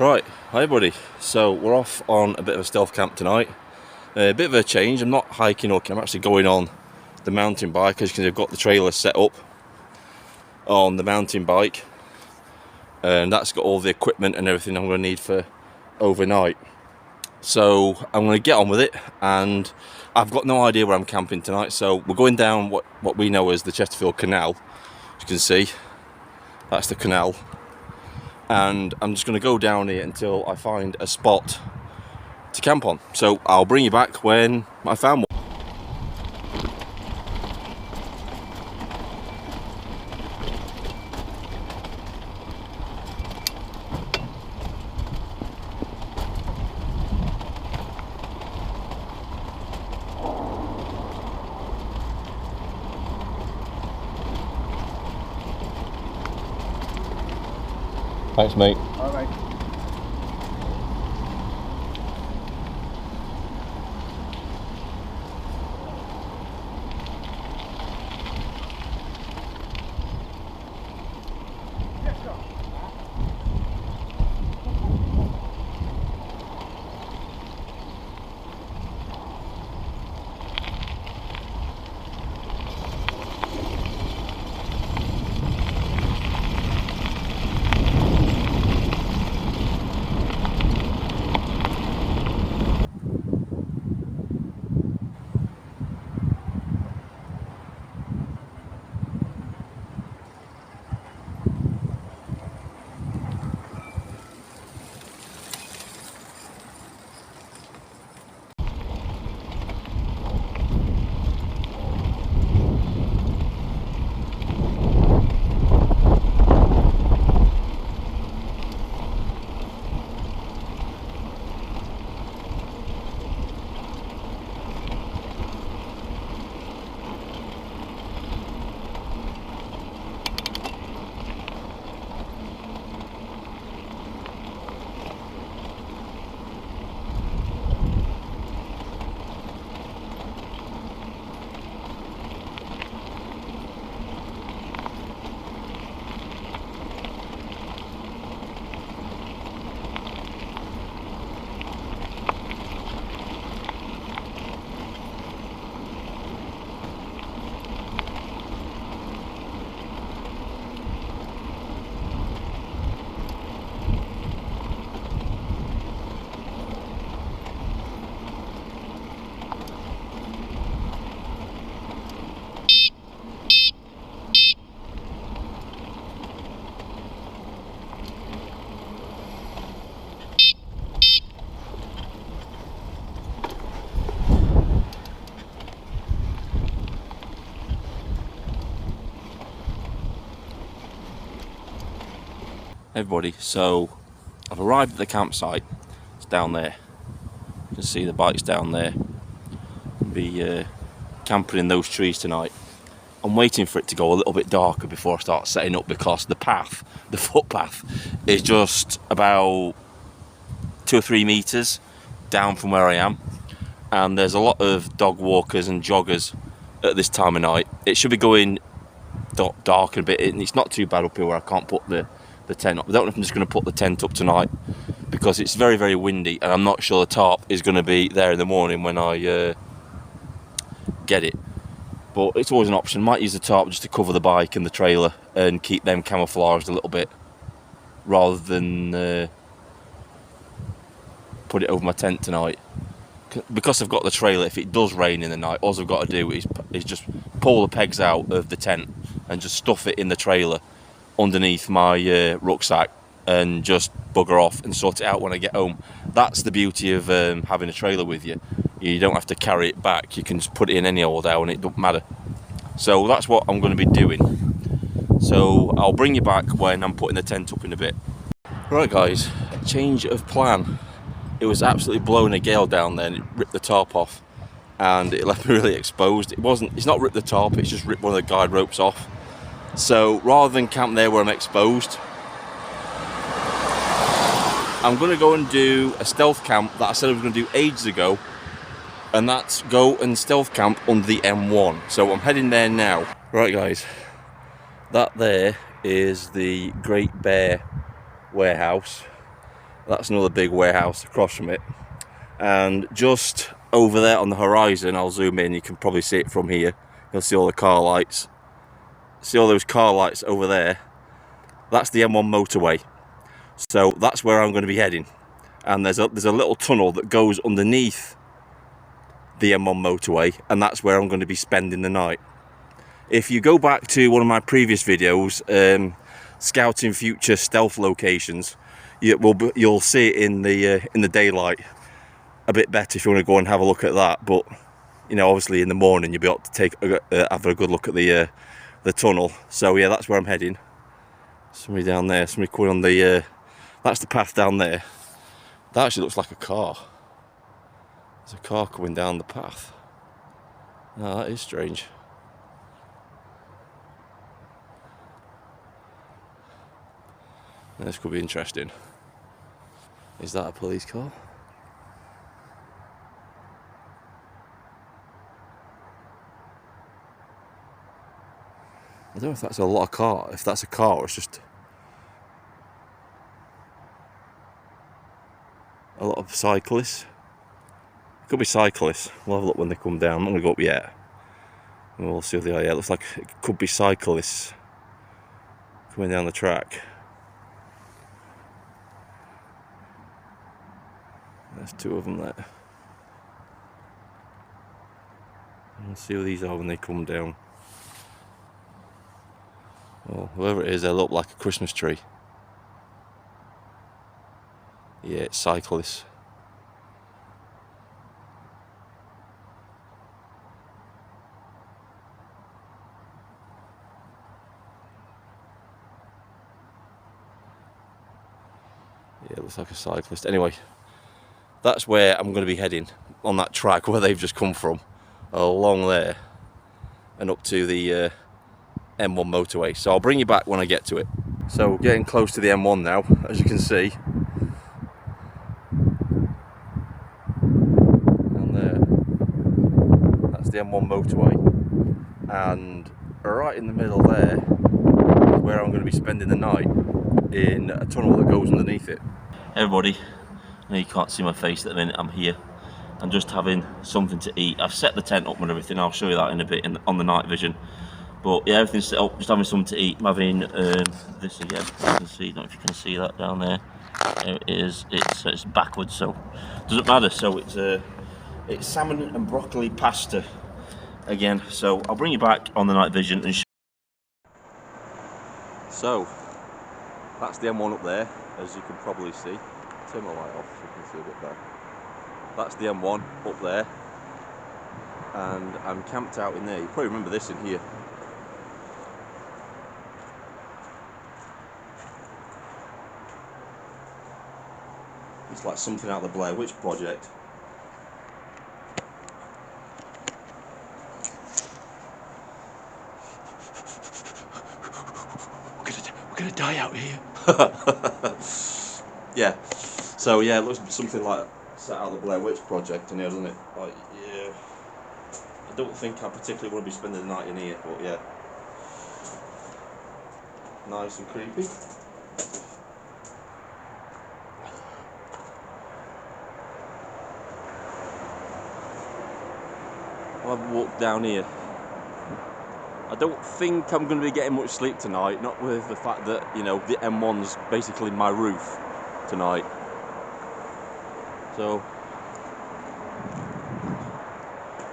Right, hi everybody. So we're off on a bit of a stealth camp tonight. A bit of a change. I'm not hiking or I'm actually going on the mountain bike. As you can see, I've got the trailer set up on the mountain bike, and that's got all the equipment and everything I'm going to need for overnight. So I'm going to get on with it, and I've got no idea where I'm camping tonight. So we're going down what we know as the Chesterfield Canal. As you can see, that's the canal. And I'm just going to go down here until I find a spot to camp on. So I'll bring you back when I found one. Thanks, mate. All right. Everybody, so I've arrived at the campsite. It's down there. You can see the bike's down there. I'll be camping in those trees tonight. I'm waiting for it to go a little bit darker before I start setting up, because the path, the footpath, is just about 2 or 3 meters down from where I am, and there's a lot of dog walkers and joggers at this time of night. It should be going dark a bit, and it's not too bad up here where I can't put the tent up. I don't know if I'm just going to put the tent up tonight, because it's very, very windy, and I'm not sure the tarp is going to be there in the morning when I get it. But it's always an option. Might use the tarp just to cover the bike and the trailer and keep them camouflaged a little bit, rather than put it over my tent tonight. Because I've got the trailer, if it does rain in the night, all I've got to do is just pull the pegs out of the tent and just stuff it in the trailer underneath my rucksack, and just bugger off and sort it out when I get home. That's the beauty of having a trailer with you. You don't have to carry it back. You can just put it in any old hour and it doesn't matter. So that's what I'm going to be doing. So I'll bring you back when I'm putting the tent up in a bit. Right guys, change of plan. It was absolutely blowing a gale down there, and it ripped the tarp off, and it left me really exposed. It's not ripped the tarp, it's just ripped one of the guide ropes off. So rather than camp there where I'm exposed, I'm going to go and do a stealth camp that I said I was going to do ages ago, and that's go and stealth camp under the M1. So I'm heading there now. Right guys, that there is the Great Bear warehouse, That's another big warehouse across from it. And just over there on the horizon, I'll zoom in, you can probably see it from here. You'll see all the car lights. See all those car lights over there? That's the M1 motorway. So that's where I'm going to be heading. And there's a little tunnel that goes underneath the M1 motorway, and that's where I'm going to be spending the night. If you go back to one of my previous videos, scouting future stealth locations, you'll see it in the daylight a bit better if you want to go and have a look at that. But you know, obviously in the morning you'll be able to have a good look at the tunnel. So yeah, that's where I'm heading. Somebody down there, somebody coming on the that's the path down there. That actually looks like a car. There's a car coming down the path. Oh, that is strange. This could be interesting. Is that a police car? I don't know if that's a lot of car. If that's a car, or it's just a lot of cyclists. It could be cyclists. We'll have a look when they come down. I'm not going to go up yet. And we'll see what they are. Yeah, it looks like it could be cyclists coming down the track. There's two of them there. We'll see what these are when they come down. Well, whoever it is, they look like a Christmas tree. Yeah, it's cyclists. Yeah, it looks like a cyclist. Anyway, that's where I'm going to be heading, on that track where they've just come from, along there and up to the M1 motorway. So I'll bring you back when I get to it. So getting close to the M1 now, as you can see. And there, that's the M1 motorway. And right in the middle there is where I'm going to be spending the night, in a tunnel that goes underneath it. Everybody, I know you can't see my face at the minute, I'm here. I'm just having something to eat. I've set the tent up and everything, I'll show you that in a bit on the night vision. But yeah, everything's set up, just having something to eat. I'm having this again, you can see, I don't know if you can see that down there. There it is, it's backwards, so it doesn't matter. So it's salmon and broccoli pasta again. So I'll bring you back on the night vision and show. So that's the M1 up there, as you can probably see. Turn my light off so you can see a bit better. That's the M1 up there, and I'm camped out in there. You probably remember this in here. It's like something out of the Blair Witch Project. We're gonna die out here. Yeah. So yeah, it looks something like set out of the Blair Witch Project in here, doesn't it? Like, yeah. I don't think I particularly want to be spending the night in here, but yeah. Nice and creepy. I'll have a walk down here. I don't think I'm going to be getting much sleep tonight, not with the fact that, you know, the M1's basically my roof tonight. So,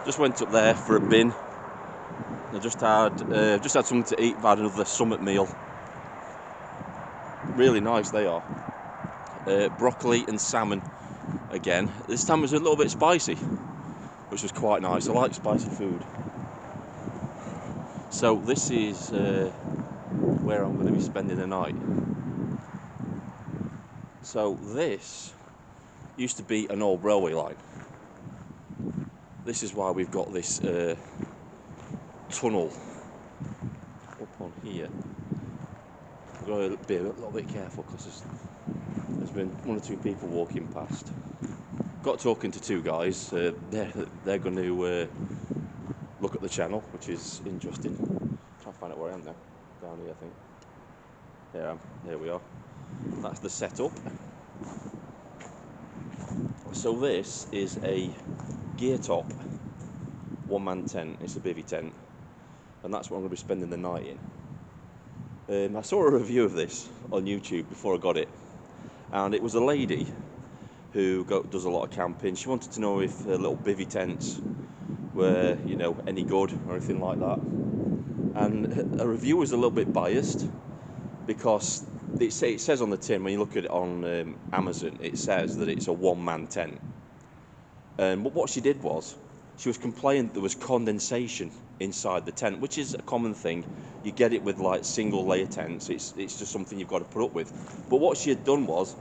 just went up there for a bin. I just had something to eat. I've had another Summit meal. Really nice they are. Broccoli and salmon again. This time it was a little bit spicy, which was quite nice. I like spicy food. So this is where I'm going to be spending the night. So this used to be an old railway line. This is why we've got this tunnel up on here. I've got to be a little bit careful because there's been one or two people walking past. Got talking to two guys. They're going to look at the channel, which is interesting. Try to find out where I am now. Down here, I think. There I am. There we are. That's the setup. So this is a gear top one-man tent. It's a bivvy tent, and that's what I'm going to be spending the night in. I saw a review of this on YouTube before I got it, and it was a lady who does a lot of camping. She wanted to know if little bivvy tents were, you know, any good or anything like that. And her review was a little bit biased because it says on the tin, when you look at it on Amazon, it says that it's a one-man tent. But what she did was, she was complaining there was condensation inside the tent, which is a common thing. You get it with like single layer tents. It's just something you've got to put up with. But what she had done was,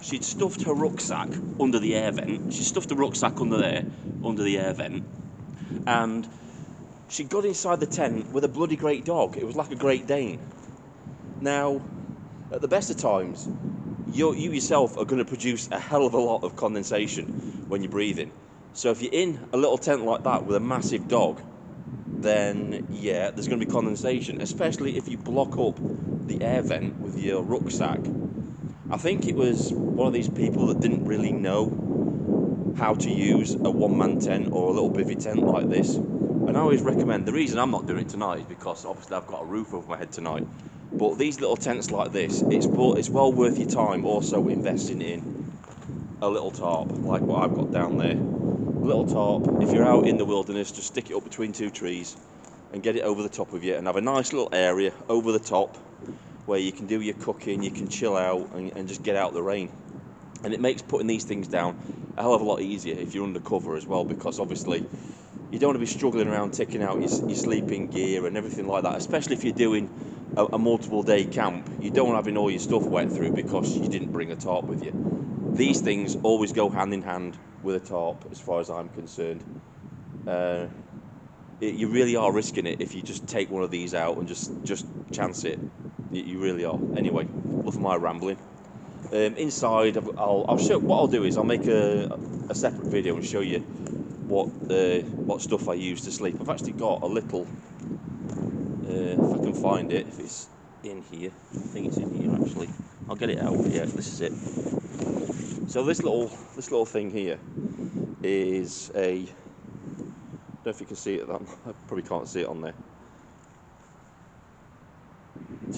she'd stuffed her rucksack under the air vent. She stuffed the rucksack under there, under the air vent, and she got inside the tent with a bloody great dog. It was like a Great Dane. Now, at the best of times, you yourself are going to produce a hell of a lot of condensation when you're breathing. So if you're in a little tent like that with a massive dog, then yeah, there's going to be condensation, especially if you block up the air vent with your rucksack. I think it was one of these people that didn't really know how to use a one-man tent or a little bivvy tent like this. And I always recommend, the reason I'm not doing it tonight is because obviously I've got a roof over my head tonight. But these little tents like this, it's well worth your time also investing in a little tarp, like what I've got down there. A little tarp, if you're out in the wilderness, just stick it up between two trees and get it over the top of you, and have a nice little area over the top where you can do your cooking, you can chill out and just get out the rain. And it makes putting these things down a hell of a lot easier if you're undercover as well, because obviously you don't want to be struggling around taking out your sleeping gear and everything like that, especially if you're doing a multiple day camp. You don't want having all your stuff wet through because you didn't bring a tarp with you. These things always go hand in hand with a tarp as far as I'm concerned. You really are risking it if you just take one of these out and just chance it. You really are. Anyway, enough of my rambling. Inside, I'll show. What I'll do is I'll make a separate video and show you what stuff I use to sleep. I've actually got a little. If I can find it, if it's in here, I think it's in here actually. I'll get it out. Yeah, this is it. So this little thing here is a. I don't know if you can see it. I probably can't see it on there.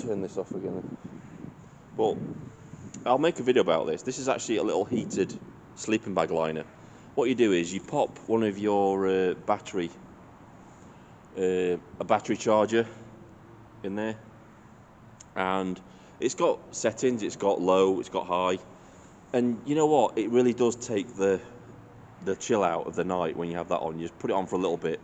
Turn this off again. But I'll make a video about this. This is actually a little heated sleeping bag liner. What you do is you pop one of your a battery charger in there, and it's got settings. It's got low, it's got high, and you know what? It really does take the chill out of the night when you have that on. You just put it on for a little bit,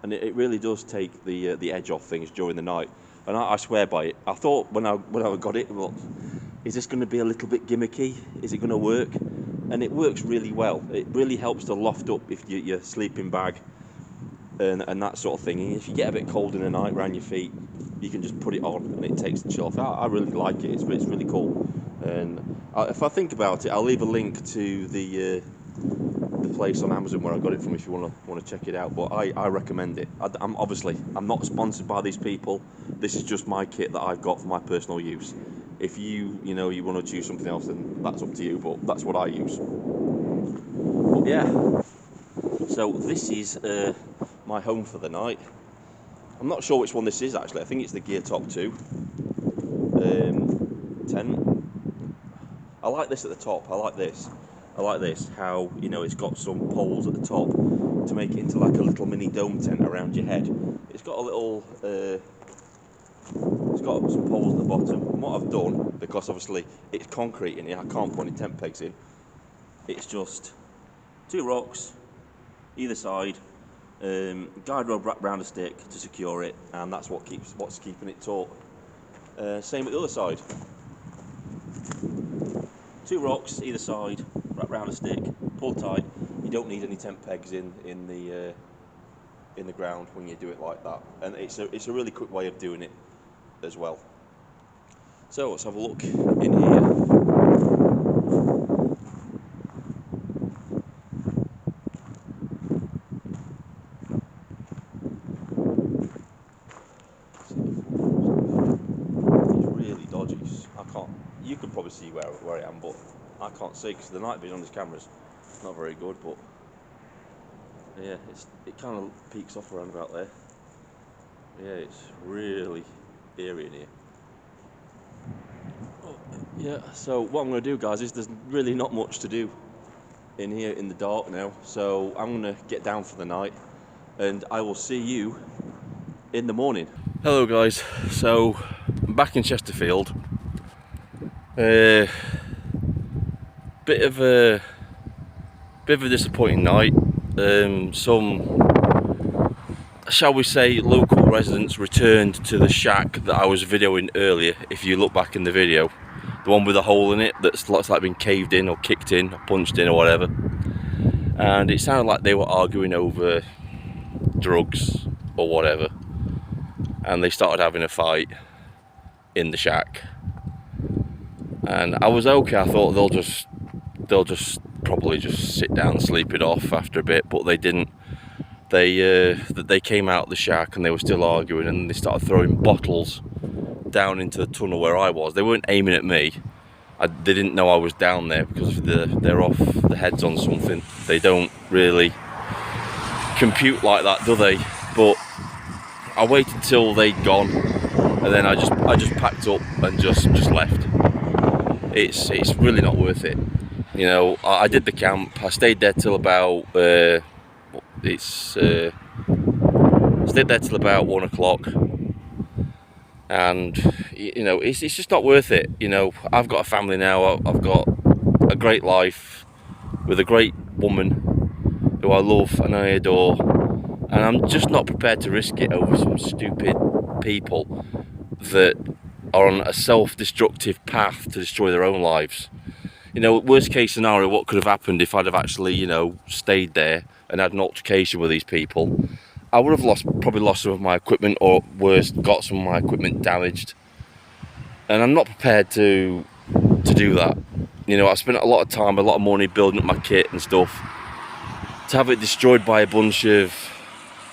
and it really does take the edge off things during the night. And I swear by it. I thought when I got it, well, is this going to be a little bit gimmicky? Is it going to work? And it works really well. It really helps to loft up if your sleeping bag and that sort of thing. And if you get a bit cold in the night around your feet, you can just put it on and it takes the chill off. I really like it. It's really cool. And if I think about it, I'll leave a link to the place on Amazon where I got it from if you want to check it out. But I recommend it. I'm not sponsored by these people. This is just my kit that I've got for my personal use. If you want to choose something else, then that's up to you, but that's what I use. But yeah, so this is my home for the night. I'm not sure which one this is actually. I think it's the Gear Top 2 tent. I like this at the top. I like this how it's got some poles at the top to make it into like a little mini dome tent around your head. It's got a little it's got some poles at the bottom. And what I've done, because obviously it's concrete in here, I can't put any tent pegs in. It's just 2 rocks either side, guide rope wrapped around a stick to secure it, and that's what's keeping it taut. Same at the other side. 2 rocks either side, wrapped around a stick, pull tight. You don't need any tent pegs in the ground when you do it like that, and it's a really quick way of doing it as well. So let's have a look in here. It's really dodgy. I can't. You can probably see where I am, but I can't see because the night vision on these cameras Not very good, but yeah, it kind of peaks off around about there. Yeah, it's really eerie in here. Oh, yeah, so what I'm going to do, guys, is there's really not much to do in here in the dark now, so I'm going to get down for the night, and I will see you in the morning. Hello guys, so I'm back in Chesterfield. Bit of a disappointing night. Some, shall we say, local residents returned to the shack that I was videoing earlier. If you look back in the video, the one with a hole in it that's looks like been caved in or kicked in or punched in or whatever, and it sounded like they were arguing over drugs or whatever, and they started having a fight in the shack. And I was okay. I thought they'll just probably just sit down and sleep it off after a bit, but they didn't. They came out of the shack and they were still arguing, and they started throwing bottles down into the tunnel where I was. They weren't aiming at me. They didn't know I was down there because they're off the heads on something. They don't really compute like that, do they? But I waited till they'd gone, and then I just packed up and just left. It's really not worth it. You know, I did the camp. I stayed there till about stayed there till about 1 o'clock, and you know, it's just not worth it. You know, I've got a family now. I've got a great life with a great woman who I love and I adore, and I'm just not prepared to risk it over some stupid people that are on a self-destructive path to destroy their own lives. You know, worst case scenario, what could have happened if I'd have actually, you know, stayed there and had an altercation with these people? I would have probably lost some of my equipment, or worse, got some of my equipment damaged. And I'm not prepared to do that. You know, I spent a lot of time, a lot of money building up my kit and stuff. To have it destroyed by a bunch of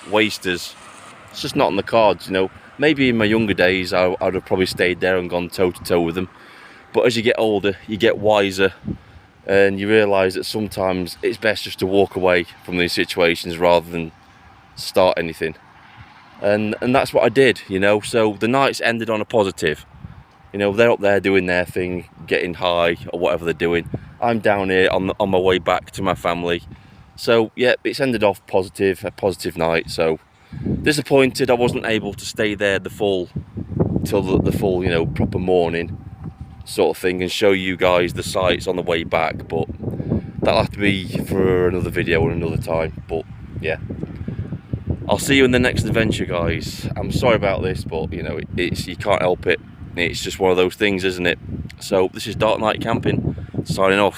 wasters, it's just not on the cards, you know. Maybe in my younger days, I'd have probably stayed there and gone toe to toe with them. But as you get older, you get wiser, and you realise that sometimes it's best just to walk away from these situations rather than start anything. And that's what I did, you know. So the night's ended on a positive. You know, they're up there doing their thing, getting high or whatever they're doing. I'm down here on my way back to my family. So yeah, it's ended off positive, a positive night. So disappointed I wasn't able to stay there till the full, you know, proper morning sort of thing, and show you guys the sights on the way back, but that'll have to be for another video or another time. But yeah, I'll see you in the next adventure, guys. I'm sorry about this, but you know, it's you can't help it. It's just one of those things, isn't it? So this is Dark Night Camping, signing off.